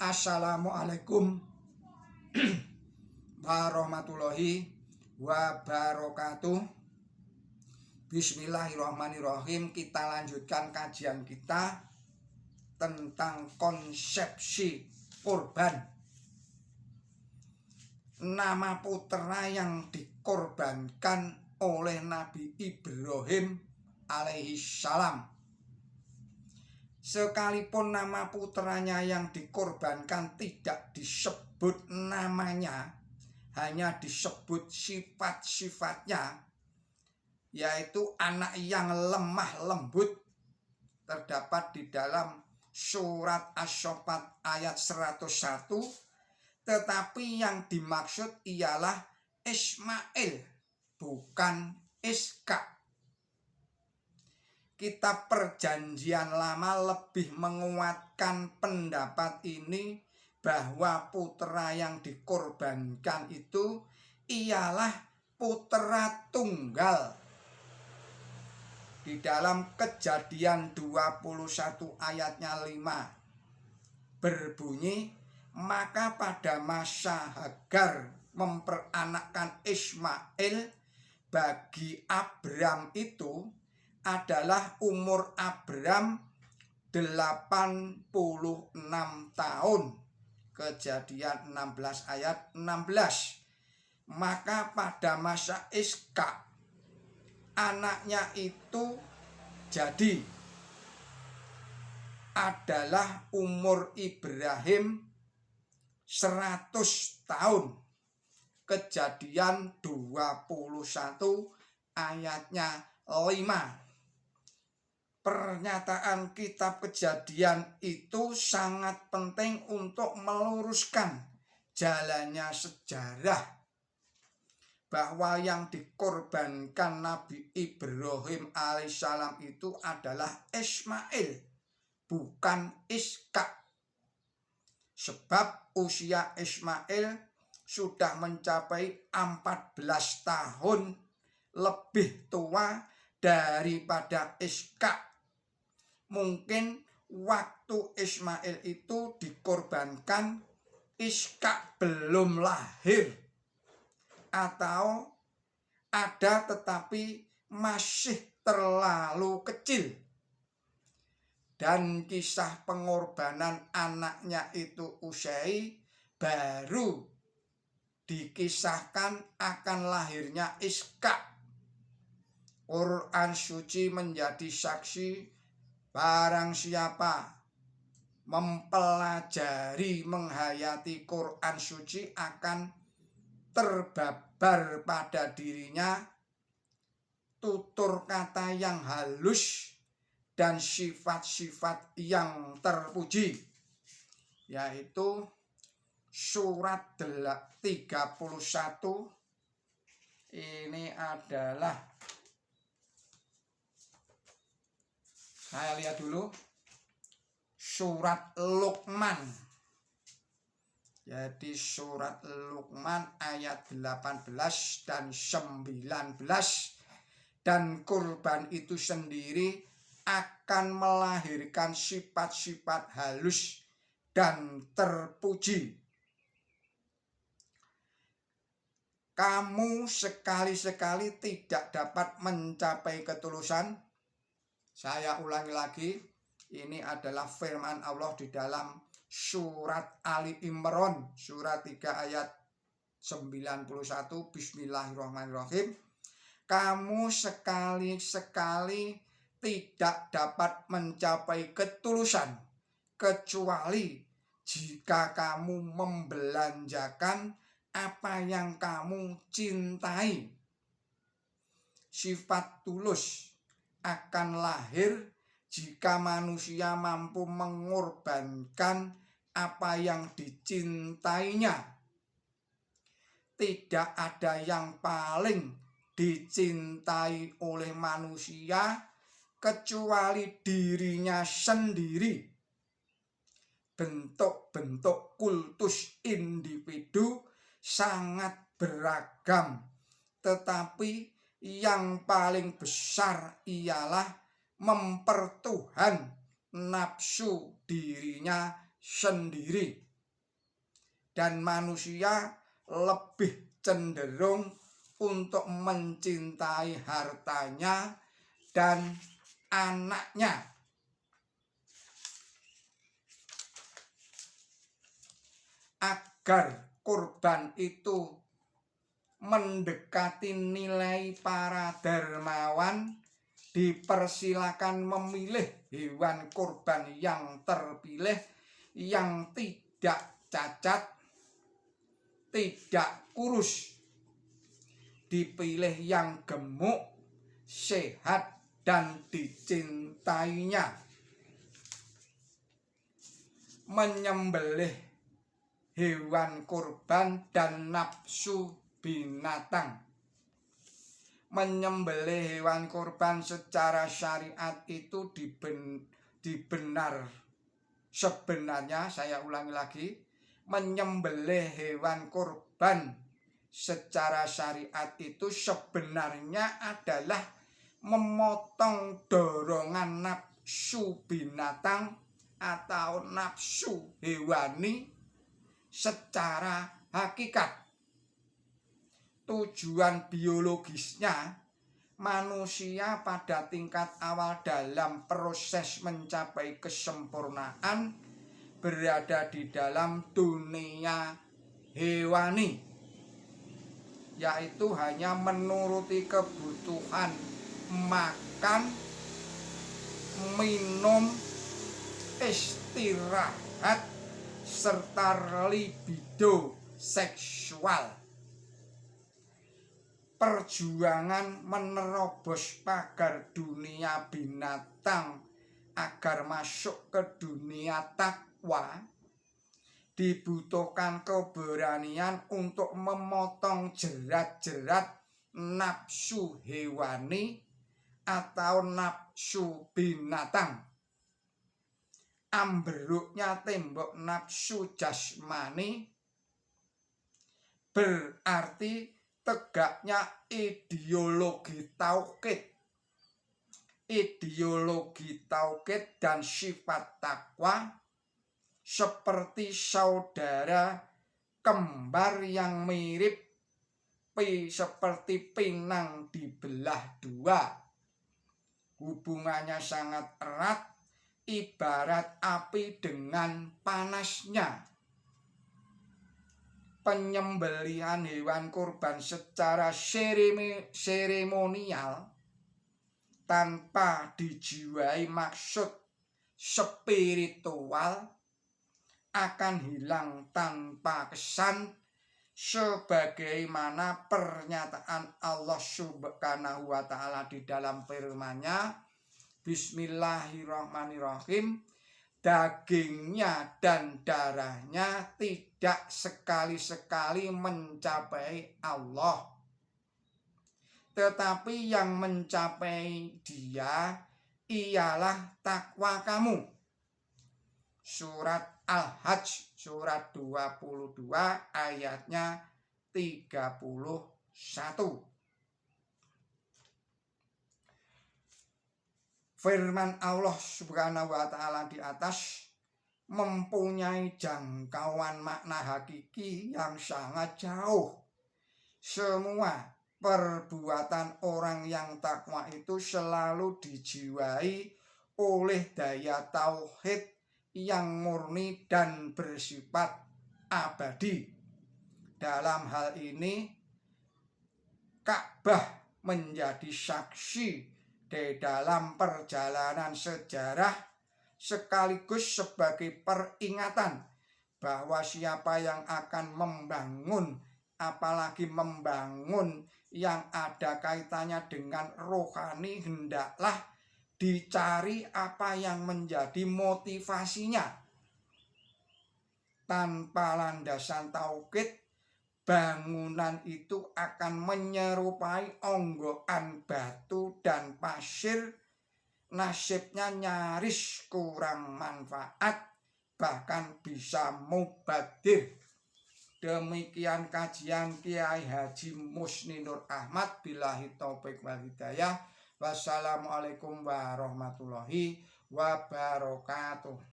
Assalamualaikum warahmatullahi wabarakatuh. Bismillahirrahmanirrahim. Kita lanjutkan kajian kita tentang konsepsi kurban. Nama putra yang dikorbankan oleh Nabi Ibrahim alaihi salam. Sekalipun nama putranya yang dikorbankan tidak disebut namanya, hanya disebut sifat-sifatnya, yaitu anak yang lemah lembut, terdapat di dalam surat Asy-Syaffat ayat 101, tetapi yang dimaksud ialah Ismail, bukan Ishak. Kitab Perjanjian Lama lebih menguatkan pendapat ini, bahwa putra yang dikorbankan itu ialah putra tunggal. Di dalam Kejadian 21 ayatnya 5 berbunyi, maka pada masa Hagar memperanakkan Ismail, bagi Abram itu adalah umur Abram 86 tahun. Kejadian 16 ayat 16. Maka pada masa Ishak, anaknya itu jadi adalah umur Ibrahim 100 tahun. Kejadian 21 ayatnya 5. Pernyataan kitab Kejadian itu sangat penting untuk meluruskan jalannya sejarah, bahwa yang dikorbankan Nabi Ibrahim alaihissalam itu adalah Ismail, bukan Ishak. Sebab usia Ismail sudah mencapai 14 tahun, lebih tua daripada Ishak. Mungkin waktu Ismail itu dikorbankan, Ishak belum lahir, atau ada tetapi masih terlalu kecil. Dan kisah pengorbanan anaknya itu usai baru dikisahkan akan lahirnya Ishak. Quran suci menjadi saksi, barang siapa mempelajari, menghayati Quran suci akan terbabar pada dirinya tutur kata yang halus dan sifat-sifat yang terpuji, yaitu surat 31. Ini adalah, saya lihat dulu, surat Luqman. Jadi surat Luqman ayat 18 dan 19. Dan kurban itu sendiri akan melahirkan sifat-sifat halus dan terpuji. Kamu sekali-sekali tidak dapat mencapai ketulusan. Saya ulangi lagi, ini adalah firman Allah di dalam surat Ali Imran, surat 3 ayat 91, Bismillahirrahmanirrahim. Kamu sekali-sekali tidak dapat mencapai ketulusan, kecuali jika kamu membelanjakan apa yang kamu cintai. Sifat tulus akan lahir jika manusia mampu mengorbankan apa yang dicintainya. Tidak ada yang paling dicintai oleh manusia kecuali dirinya sendiri. Bentuk-bentuk kultus individu sangat beragam, tetapi yang paling besar ialah mempertuhan nafsu dirinya sendiri. dan manusia lebih cenderung untuk mencintai hartanya dan anaknya. Agar kurban itu mendekati nilai para dermawan, dipersilakan memilih hewan kurban yang terpilih, yang tidak cacat, tidak kurus, dipilih yang gemuk, sehat, dan dicintainya. Menyembelih hewan kurban dan nafsu binatang. Menyembelih hewan kurban secara syariat itu sebenarnya, saya ulangi lagi, menyembelih hewan kurban secara syariat itu sebenarnya adalah memotong dorongan nafsu binatang atau nafsu hewani secara hakikat. Tujuan biologisnya, manusia pada tingkat awal dalam proses mencapai kesempurnaan berada di dalam dunia hewani, yaitu hanya menuruti kebutuhan makan, minum, istirahat, serta libido seksual. Perjuangan menerobos pagar dunia binatang agar masuk ke dunia takwa dibutuhkan keberanian untuk memotong jerat-jerat nafsu hewani atau nafsu binatang. Ambruknya tembok nafsu jasmani berarti tegaknya ideologi tauhid. Ideologi tauhid dan sifat takwa seperti saudara kembar yang mirip seperti pinang dibelah dua. Hubungannya sangat erat, ibarat api dengan panasnya. Penyembelihan hewan kurban secara seremonial tanpa dijiwai maksud spiritual akan hilang tanpa kesan, sebagaimana pernyataan Allah Subhanahu wa Ta'ala di dalam firman-Nya, Bismillahirrahmanirrahim, dagingnya dan darahnya tidak sekali-sekali mencapai Allah, tetapi yang mencapai Dia ialah takwa kamu. Surat Al-Hajj surat 22 ayatnya 31. Firman Allah Subhanahu wa Ta'ala di atas mempunyai jangkauan makna hakiki yang sangat jauh. Semua perbuatan orang yang takwa itu selalu dijiwai oleh daya tauhid yang murni dan bersifat abadi. Dalam hal ini, Ka'bah menjadi saksi di dalam perjalanan sejarah, sekaligus sebagai peringatan bahwa siapa yang akan membangun, apalagi membangun yang ada kaitannya dengan rohani, hendaklah dicari apa yang menjadi motivasinya. Tanpa landasan tauhid, bangunan itu akan menyerupai onggokan batu dan pasir, nasibnya nyaris kurang manfaat, bahkan bisa mubadir. Demikian kajian Kiai Haji Musni Nur Ahmad, billahi taufik wal hidayah. Wassalamualaikum warahmatullahi wabarakatuh.